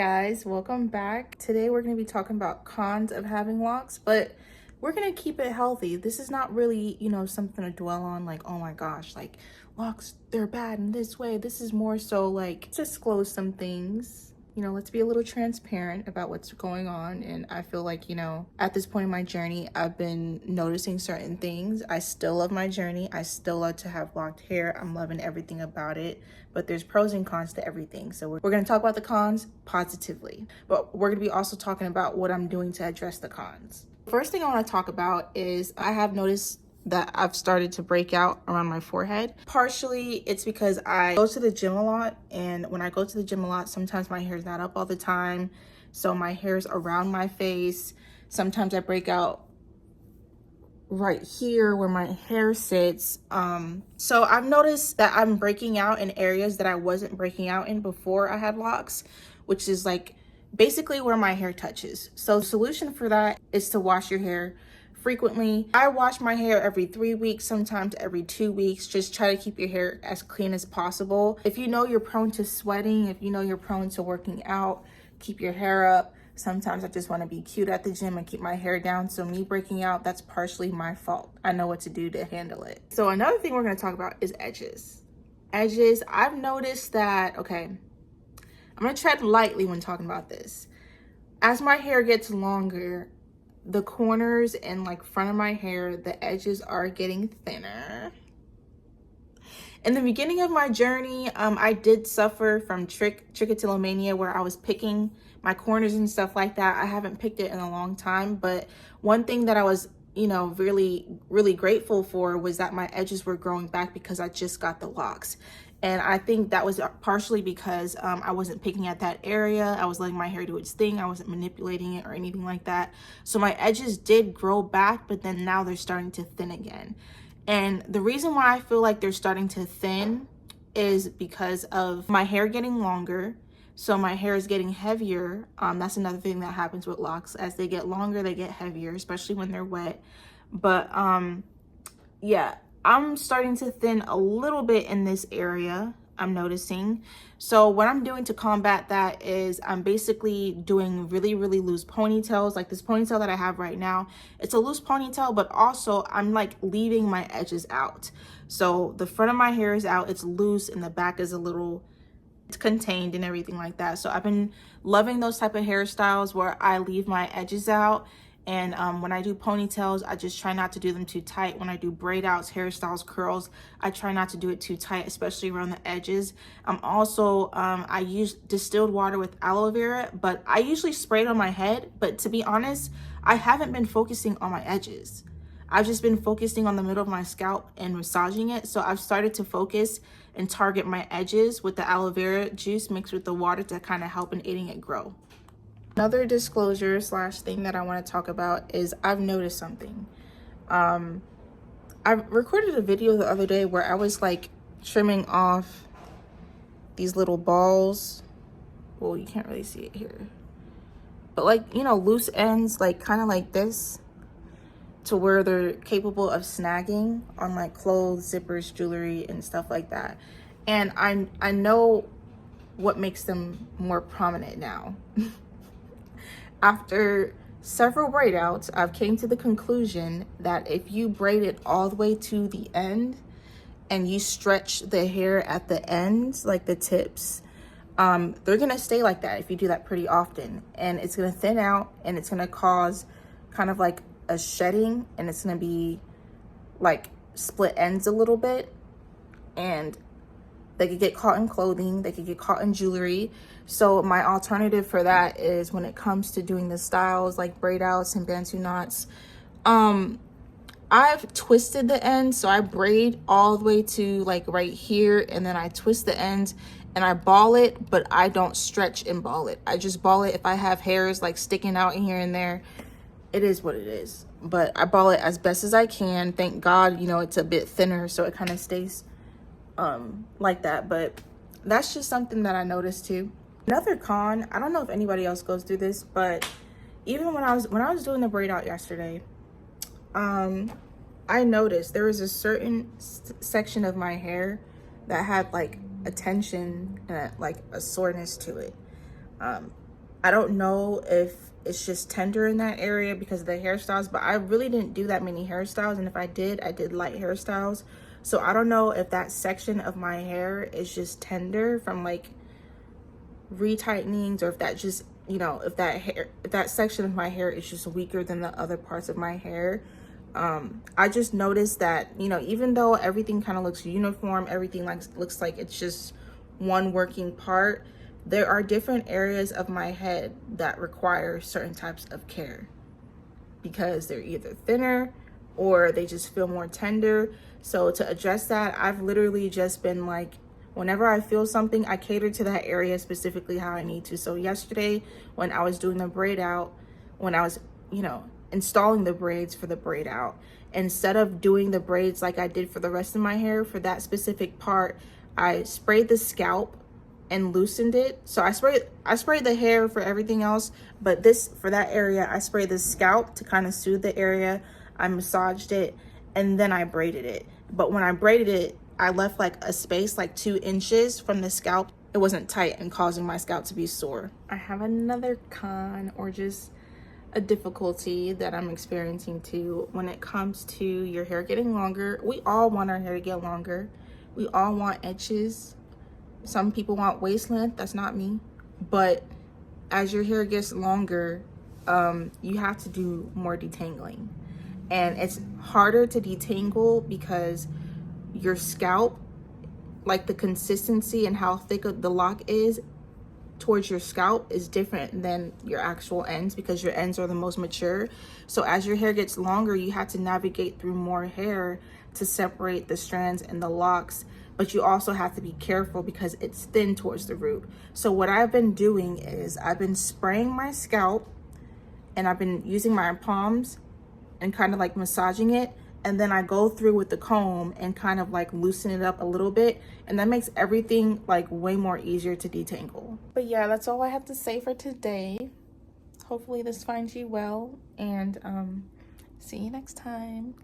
guys, welcome back. Today we're going to be talking about cons of having locks, but we're going to keep it healthy. This is not really, something to dwell on like, oh my gosh, like locks, they're bad in this way. This is more so like disclose some things. Let's be a little transparent about what's going on. And I feel like, at this point in my journey, I've been noticing certain things. I still love my journey. I still love to have locked hair. I'm loving everything about it, but there's pros and cons to everything. So we're going to talk about the cons positively, but we're going to be also talking about what I'm doing to address the cons. First thing I want to talk about is I have noticed that I've started to break out around my forehead. Partially, it's because I go to the gym a lot, and when I go to the gym a lot, sometimes my hair is not up all the time, so my hair's around my face. Sometimes I break out right here where my hair sits. So I've noticed that I'm breaking out in areas that I wasn't breaking out in before I had locks, which is like basically where my hair touches. So the solution for that is to wash your hair frequently. I wash my hair every 3 weeks, sometimes every 2 weeks. Just try to keep your hair as clean as possible. If you know you're prone to sweating, if you know you're prone to working out, keep your hair up. Sometimes I just want to be cute at the gym and keep my hair down. So me breaking out, that's partially my fault. I know what to do to handle it. So another thing we're going to talk about is edges. Edges, I've noticed that, okay, I'm going to tread lightly when talking about this. As my hair gets longer, the corners and like front of my hair, the edges are getting thinner. In the beginning of my journey, I did suffer from trichotillomania, where I was picking my corners and stuff like that. I haven't picked it in a long time, but one thing that I was really grateful for was that my edges were growing back because I just got the locks. And I think that was partially because I wasn't picking at that area. I was letting my hair do its thing. I wasn't manipulating it or anything like that. So my edges did grow back, but then now they're starting to thin again. And the reason why I feel like they're starting to thin is because of my hair getting longer. So my hair is getting heavier. That's another thing that happens with locks. As they get longer, they get heavier, especially when they're wet. But yeah, I'm starting to thin a little bit in this area, I'm noticing. So what I'm doing to combat that is I'm basically doing really loose ponytails. Like this ponytail that I have right now, it's a loose ponytail, but also I'm like leaving my edges out. So the front of my hair is out, it's loose, and the back is a little, it's contained and everything like that. So I've been loving those type of hairstyles where I leave my edges out. And when I do ponytails, I just try not to do them too tight. When I do braid outs, hairstyles, curls, I try not to do it too tight, especially around the edges. I use distilled water with aloe vera, but I usually spray it on my head. But to be honest, I haven't been focusing on my edges. I've just been focusing on the middle of my scalp and massaging it. So I've started to focus and target my edges with the aloe vera juice mixed with the water to kind of help in aiding it grow. Another disclosure / thing that I want to talk about is I've noticed something. I recorded a video the other day where I was like trimming off these little balls. Well, you can't really see it here, but like, loose ends, like kind of like this, to where they're capable of snagging on like clothes, zippers, jewelry, and stuff like that. And I know what makes them more prominent now. After several braid outs, I've came to the conclusion that if you braid it all the way to the end and you stretch the hair at the ends, like the tips, they're gonna stay like that if you do that pretty often. And it's gonna thin out, and it's gonna cause kind of like a shedding, and it's gonna be like split ends a little bit. And they could get caught in clothing, they could get caught in jewelry. So my alternative for that is, when it comes to doing the styles like braid outs and bantu knots, I've twisted the ends. So I braid all the way to like right here, and then I twist the ends and I ball it, but I don't stretch and ball it. I just ball it. If I have hairs like sticking out in here and there, it is what it is. But I ball it as best as I can. Thank God, it's a bit thinner, so it kind of stays like that. But that's just something that I noticed too. Another con, I don't know if anybody else goes through this, but even when I was doing the braid out yesterday, I noticed there was a certain section of my hair that had like a tension and like a soreness to it. I don't know if it's just tender in that area because of the hairstyles, but I really didn't do that many hairstyles. And if I did light hairstyles. So I don't know if that section of my hair is just tender from like retightenings, or if that just, you know, if that section of my hair is just weaker than the other parts of my hair. I just noticed that, you know, even though everything kind of looks uniform, everything looks like it's just one working part, there are different areas of my head that require certain types of care because they're either thinner or they just feel more tender. So to address that, I've literally just been like, whenever I feel something, I cater to that area specifically how I need to. So yesterday when I was doing the braid out, when I was, you know, installing the braids for the braid out, instead of doing the braids like I did for the rest of my hair, for that specific part, I sprayed the scalp and loosened it. So I sprayed the hair for everything else, but this, for that area, I sprayed the scalp to kind of soothe the area. I massaged it and then I braided it. But when I braided it, I left like a space like 2 inches from the scalp. It wasn't tight and causing my scalp to be sore. I have another con, or just a difficulty that I'm experiencing too when it comes to your hair getting longer. We all want our hair to get longer. We all want edges. Some people want waist length. That's not me. But as your hair gets longer, you have to do more detangling. And it's harder to detangle because your scalp, like the consistency and how thick the lock is towards your scalp is different than your actual ends, because your ends are the most mature. So as your hair gets longer, you have to navigate through more hair to separate the strands and the locks. But you also have to be careful because it's thin towards the root. So what I've been doing is I've been spraying my scalp and I've been using my palms and kind of like massaging it. And then I go through with the comb and kind of like loosen it up a little bit. And that makes everything like way more easier to detangle. But yeah, that's all I have to say for today. Hopefully this finds you well, and see you next time.